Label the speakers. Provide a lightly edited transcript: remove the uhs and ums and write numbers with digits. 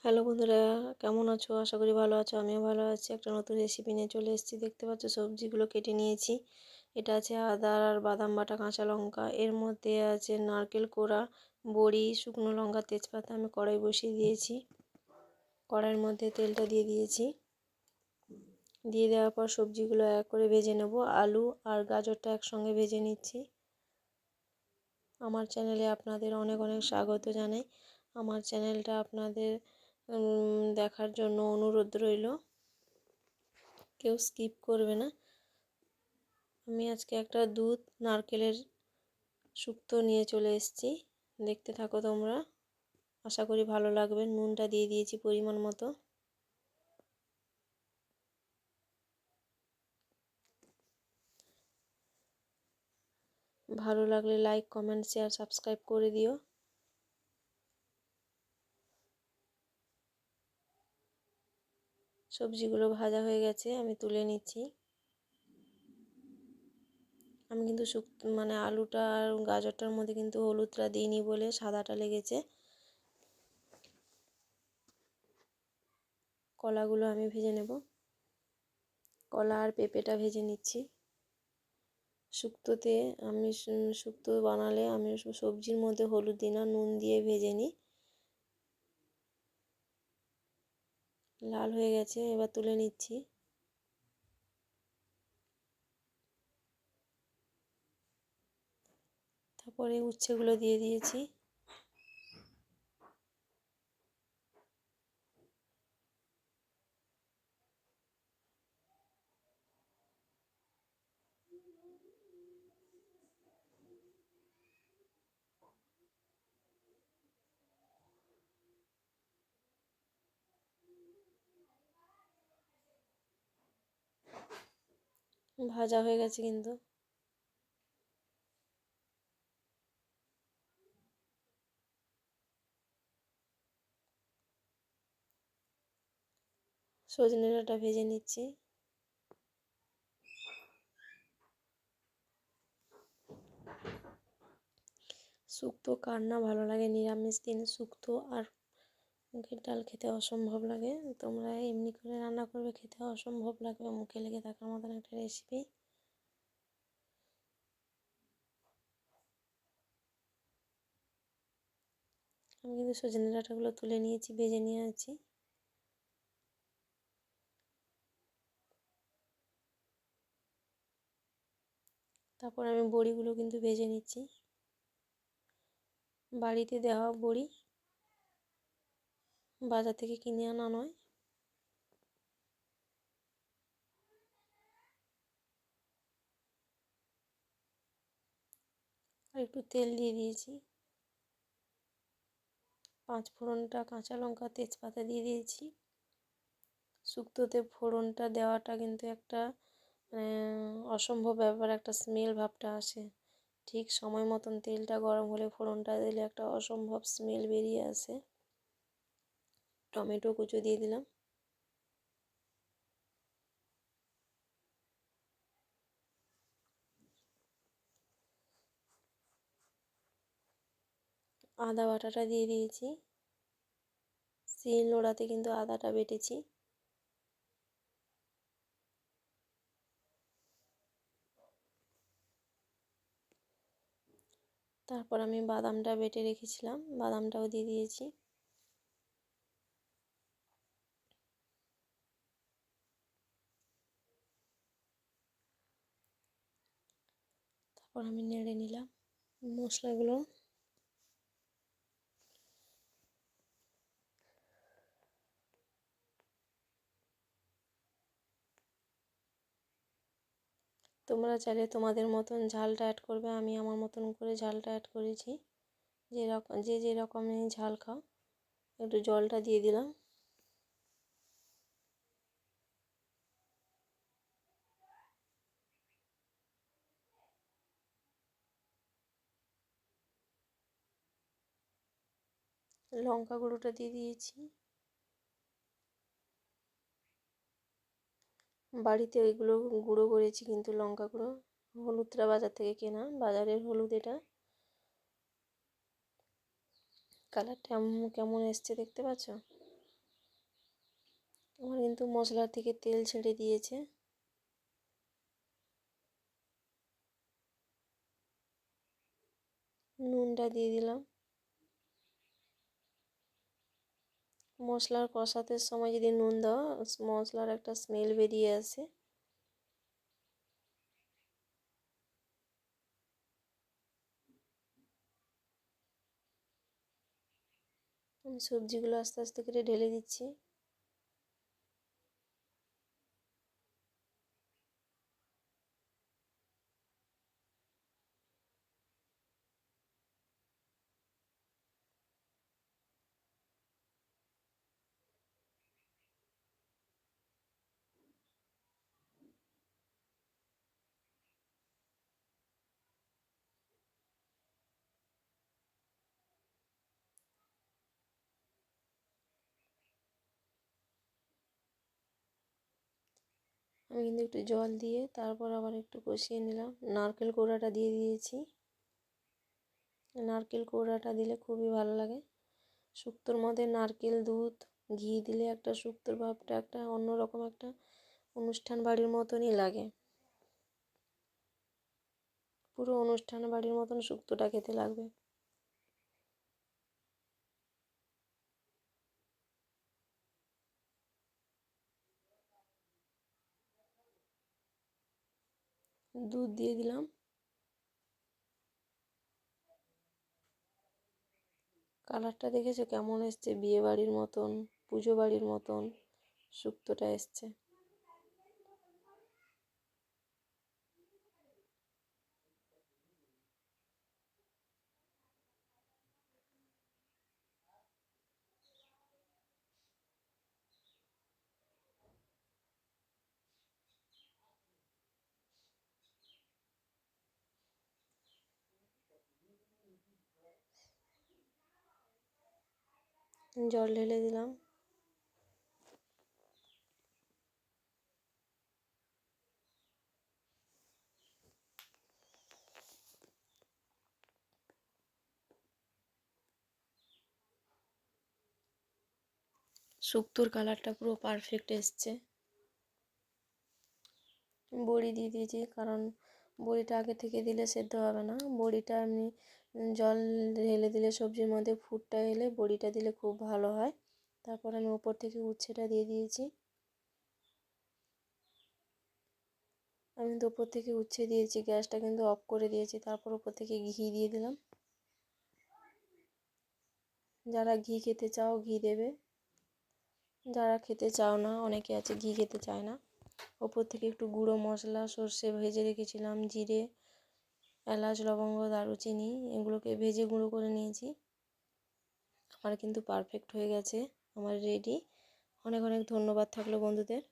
Speaker 1: Hello বন্ধুরা, কেমন আছো? আশা করি ভালো আছো। আমিও ভালো আছি। একটা নতুন রেসিপি নিয়ে চলে এসেছি। দেখতে পাচ্ছ সবজিগুলো কেটে নিয়েছি। এটা আছে আদা আর বাদাম বাটা, কাঁচা লঙ্কা। এর মধ্যে আছে নারকেল কোড়া, বড়ি, শুকনো লঙ্কা, তেজপাতা। আমি কড়াই বসিয়ে দিয়েছি। কড়াইয়ের মধ্যে তেলটা দিয়ে দিয়েছি। দিয়ে দেওয়ার পর সবজিগুলো এক করে ভেজে নেব। আলু আর গাজরটা একসঙ্গে ভেজে নিচ্ছি। আমার চ্যানেলে আপনাদের অনেক অনেক স্বাগত জানাই। আমার চ্যানেলটা আপনাদের দেখার জন্য অনুরোধ রইল। কেউ স্কিপ করবে না। আমি আজকে একটা দুধ নারকেলের শুক্তো নিয়ে চলে এসেছি। দেখতে থাকো তোমরা, আশা করি ভালো লাগবে। নুনটা দিয়ে দিয়েছি পরিমাণ মতো। ভালো লাগলে লাইক, কমেন্ট, শেয়ার, সাবস্ক্রাইব করে দিও। সবজিগুলো ভাজা হয়ে গেছে, আমি তুলে নিচ্ছি। আমি কিন্তু আলুটা আর গাজরটার মধ্যে কিন্তু হলুদটা দিইনি বলে সাদাটা লেগেছে। কলাগুলো আমি ভেজে নেব। কলা আর পেঁপেটা ভেজে নিচ্ছি। শুক্তোতে আমি শুক্তো বানালে আমি সবজির মধ্যে হলুদ দিই না, নুন দিয়ে ভেজে নিই। লাল হয়ে গেছে, এবার তুলে নিচ্ছি। তারপরে উচ্ছেগুলো দিয়ে দিয়েছি। ভাজা হয়ে গেছে কিন্তু। সজনে ডাঁটা ভেজে নিচ্ছি। শুক্তো কার না ভালো লাগে? নিরামিষ দিনে শুক্তো আর মুগের ডাল খেতে অসম্ভব লাগে। তোমরা এমনি করে রান্না করবে, খেতে অসম্ভব লাগবে। মুখে লেগে থাকার মতন একটা রেসিপি। আমি কিন্তু সজনে ডাঁটাগুলো তুলে নিয়েছি, ভেজে নিয়ে আছি। তারপর আমি বড়িগুলো কিন্তু ভেজে নিচ্ছি। বাড়িতে দেওয়া বড়ি, বাজার থেকে কিনে আনা নয়। আর একটু তেল দিয়ে দিয়েছি। পাঁচ ফোড়নটা, কাঁচা লঙ্কা, তেজপাতা দিয়ে দিয়েছি। শুক্তোতে ফোড়নটা দেওয়াটা কিন্তু একটা অসম্ভব ব্যাপার। একটা স্মেল ভাবটা আসে। ঠিক সময় মতন তেলটা গরম হলে ফোড়নটা দিলে একটা অসম্ভব স্মেল বেরিয়ে আসে। টমেটো কুচো দিয়ে দিলাম। আদা বাটাটা দিয়ে দিয়েছি। শিলনোড়াতে কিন্তু আদাটা বেটেছি। তারপর আমি বাদামটা বেটে রেখেছিলাম, বাদামটাও দিয়ে দিয়েছি। তারপর আমি নেড়ে নিলাম মশলাগুলো। তোমরা চাইলে তোমাদের মতন ঝালটা অ্যাড করবে। আমি আমার মতন করে ঝালটা অ্যাড করেছি। যে রকমই ঝাল খাও। একটু জলটা দিয়ে দিলাম। লঙ্কা গুঁড়োটা দিয়ে দিয়েছি। বাড়িতে ওইগুলো গুঁড়ো করেছি কিন্তু লঙ্কা গুঁড়ো। হলুদটা বাজার থেকে কেনা, বাজারের হলুদ এটা। কালারটা কেমন এসছে দেখতে পাচ্ছ? আমার কিন্তু মশলার থেকে তেল ছেড়ে দিয়েছে। নুনটা দিয়ে দিলাম। মশলার কষাতে সময় যদি নুন দাও, মশলার একটা স্মেল বেরিয়ে আসে। আমি সবজিগুলো আস্তে আস্তে করে ঢেলে দিচ্ছি। আমি কিন্তু একটু জল দিয়ে তারপর আবার একটু কষিয়ে নিলাম। নারকেল কোড়াটা দিয়ে দিয়েছি। নারকেল কোড়াটা দিলে খুবই ভালো লাগে। শুক্তোর মধ্যে নারকেল দুধ ঘি দিলে একটা শুক্তোর ভাবটা একটা অন্যরকম একটা অনুষ্ঠান বাড়ির মতনই লাগে। পুরো অনুষ্ঠান বাড়ির মতন শুক্তোটা খেতে লাগবে। দুধ দিয়ে দিলাম। কালারটা দেখেছো কেমন এসছে? বিয়ে বাড়ির মতন, পুজো বাড়ির মতন শুক্তোটা এসছে। জল ঢেলে দিলাম। শুক্তোর কালারটা পুরো পারফেক্ট এসছে। বড়ি দিয়ে দিয়েছি, কারণ বড়িটা আগে থেকে দিলে সেদ্ধ হবে না। বড়িটা এমনি জল ঢেলে দিলে সবজির মধ্যে ফুটটা এলে বড়িটা দিলে খুব ভালো হয়। তারপর আমি উপর থেকে উচ্ছেটা দিয়ে দিয়েছি। আমি কিন্তু উপর থেকে উচ্ছে দিয়েছি, গ্যাসটা কিন্তু অফ করে দিয়েছি। তারপর উপর থেকে ঘি দিয়ে দিলাম। যারা ঘি খেতে চাও ঘি দেবে, যারা খেতে চাও না, অনেকে আছে ঘি খেতে চায় না। ওপর থেকে একটু গুঁড়ো মশলা, সর্ষে ভেজে রেখেছিলাম, জিরে, এলাচ, লবঙ্গ, দারুচিনি এগুলোকে ভেজে গুঁড়ো করে নিয়েছি। আমার কিন্তু পারফেক্ট হয়ে গেছে, আমার রেডি। অনেক অনেক ধন্যবাদ থাকলো বন্ধুদের।